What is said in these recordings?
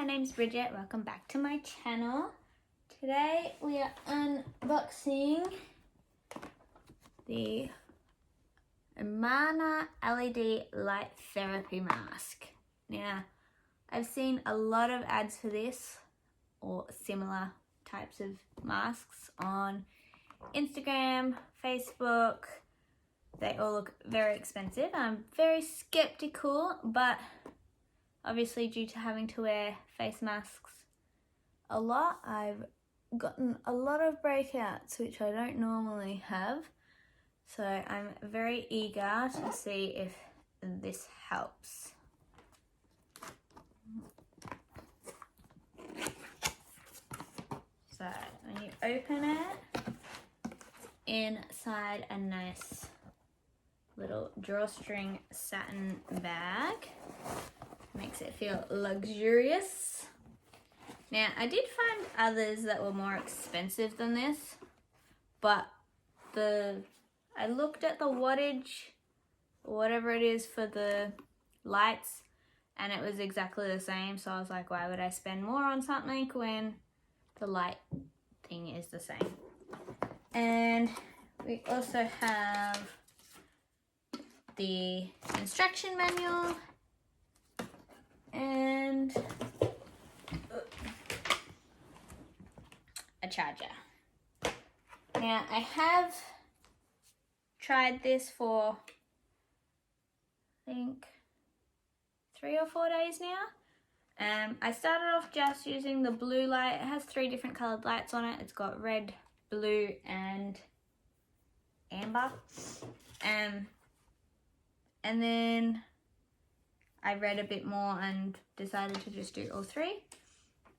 my name's Bridget. Welcome back to my channel. Today we are unboxing the Omana LED Light Therapy Mask. Now, I've seen a lot of ads for this or similar types of masks on Instagram, Facebook. They all look very expensive. I'm very skeptical, but obviously due to having to wear face masks a lot, I've gotten a lot of breakouts, which I don't normally have. So I'm very eager to see if this helps. So when you open it, inside a nice little drawstring satin bag. Makes it feel luxurious. Now, I did find others that were more expensive than this, but I looked at the wattage, whatever it is for the lights, and it was exactly the same. So I was like, why would I spend more on something when the light thing is the same? And we also have the instruction manual and a charger. Now, I have tried this for I think 3 or 4 days now. I started off just using the blue light. It has 3 different colored lights on it. It's got red, blue and amber. And then I read a bit more and decided to just do all 3.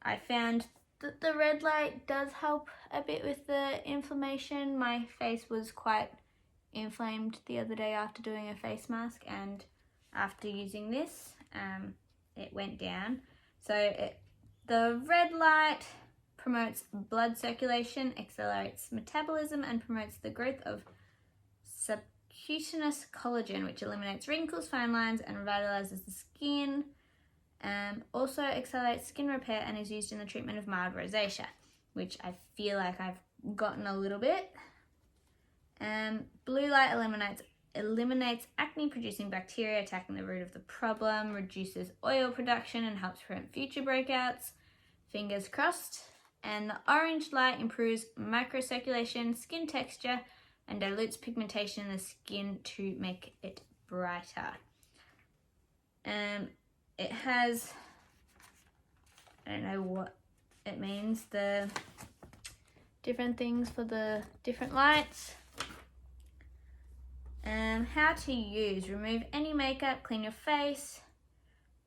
I found that the red light does help a bit with the inflammation. My face was quite inflamed the other day after doing a face mask, and after using this, it went down. So the red light promotes blood circulation, accelerates metabolism, and promotes the growth of subcutaneous collagen, which eliminates wrinkles, fine lines, and revitalizes the skin. Also accelerates skin repair and is used in the treatment of mild rosacea, which I feel like I've gotten a little bit. Blue light eliminates acne-producing bacteria, attacking the root of the problem, reduces oil production, and helps prevent future breakouts. Fingers crossed. And the orange light improves microcirculation, skin texture, and dilutes pigmentation in the skin to make it brighter. It has, I don't know what it means, the different things for the different lights. How to use: remove any makeup, clean your face,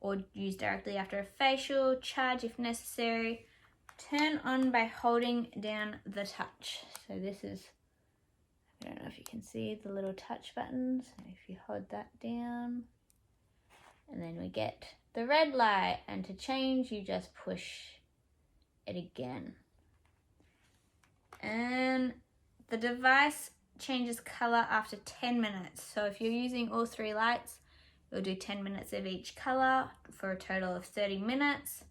or use directly after a facial, charge if necessary, turn on by holding down the touch. So this is, I don't know if you can see the little touch buttons. If you hold that down, and then we get the red light, and to change you just push it again. And the device changes color after 10 minutes. So if you're using all 3 lights, you'll do 10 minutes of each color for a total of 30 minutes.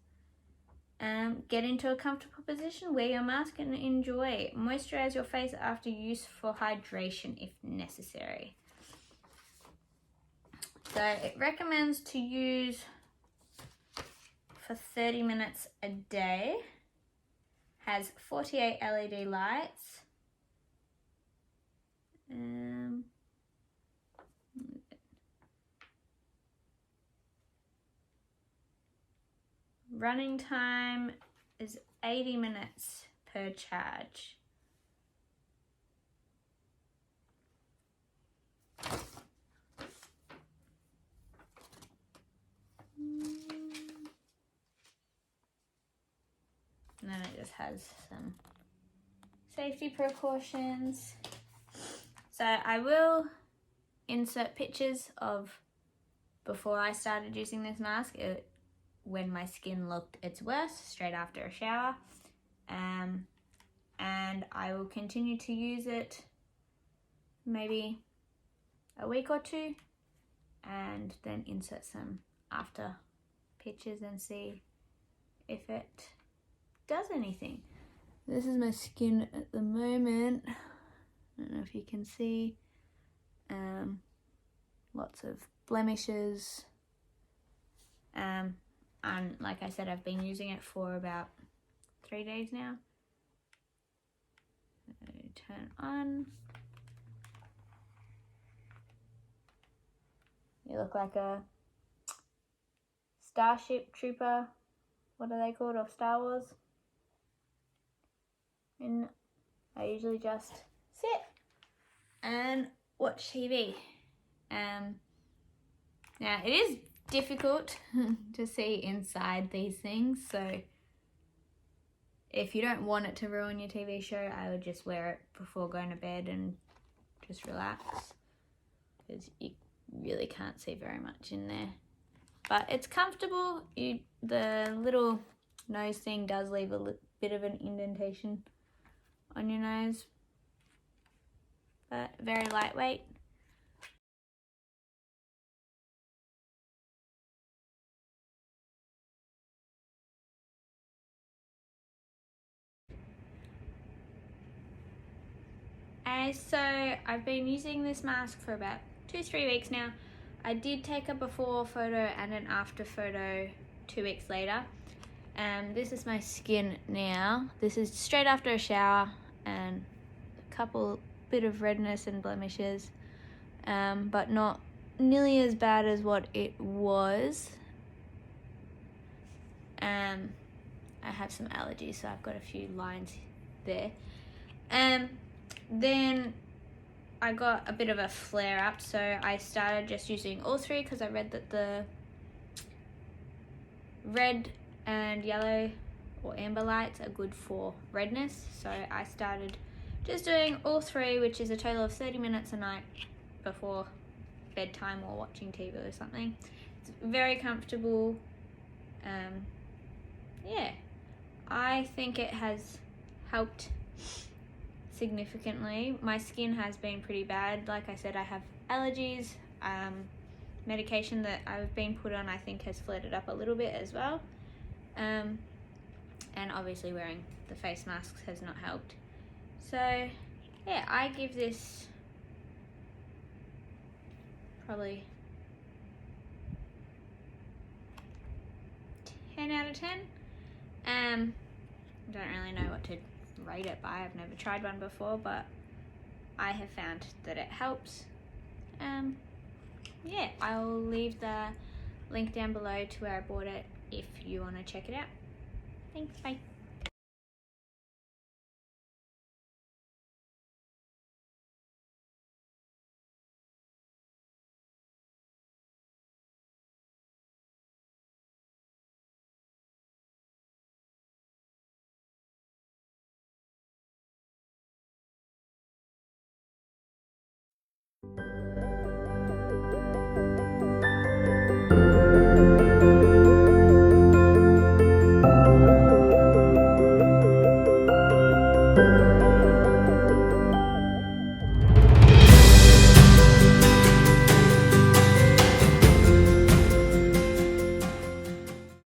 Get into a comfortable position, wear your mask and enjoy. Moisturize your face after use for hydration if necessary. So it recommends to use for 30 minutes a day. Has 48 LED lights. Running time is 80 minutes per charge. And then it just has some safety precautions. So I will insert pictures of before I started using this mask, when my skin looked its worst, straight after a shower. And I will continue to use it maybe a week or 2, and then insert some after pictures and see if it does anything. This is my skin at the moment. I don't know if you can see. Lots of blemishes. And like I said, I've been using it for about 3 days now. Turn on. You look like a Starship Trooper. What are they called, of Star Wars? And I usually just sit and watch TV. Now it is difficult to see inside these things, so if you don't want it to ruin your TV show, I would just wear it before going to bed and just relax, because you really can't see very much in there. But it's comfortable. The little nose thing does leave a bit of an indentation on your nose, but very lightweight. So I've been using this mask for about 2-3 weeks now. I did take a before photo and an after photo 2 weeks later. This is my skin now. This is straight after a shower, and a bit of redness and blemishes, but not nearly as bad as what it was. I have some allergies, so I've got a few lines there. Then I got a bit of a flare up, so I started just using all three, because I read that the red and yellow or amber lights are good for redness. So I started just doing all three, which is a total of 30 minutes a night before bedtime or watching TV or something. It's very comfortable. Yeah, I think it has helped significantly. My skin has been pretty bad. Like I said, I have allergies. Medication that I've been put on, I think, has flared it up a little bit as well. And obviously wearing the face masks has not helped. So yeah, I give this probably 10 out of 10. I don't really know what to rate it by. I've never tried one before, but I have found that it helps. Yeah, I'll leave the link down below to where I bought it if you want to check it out. Thanks, bye.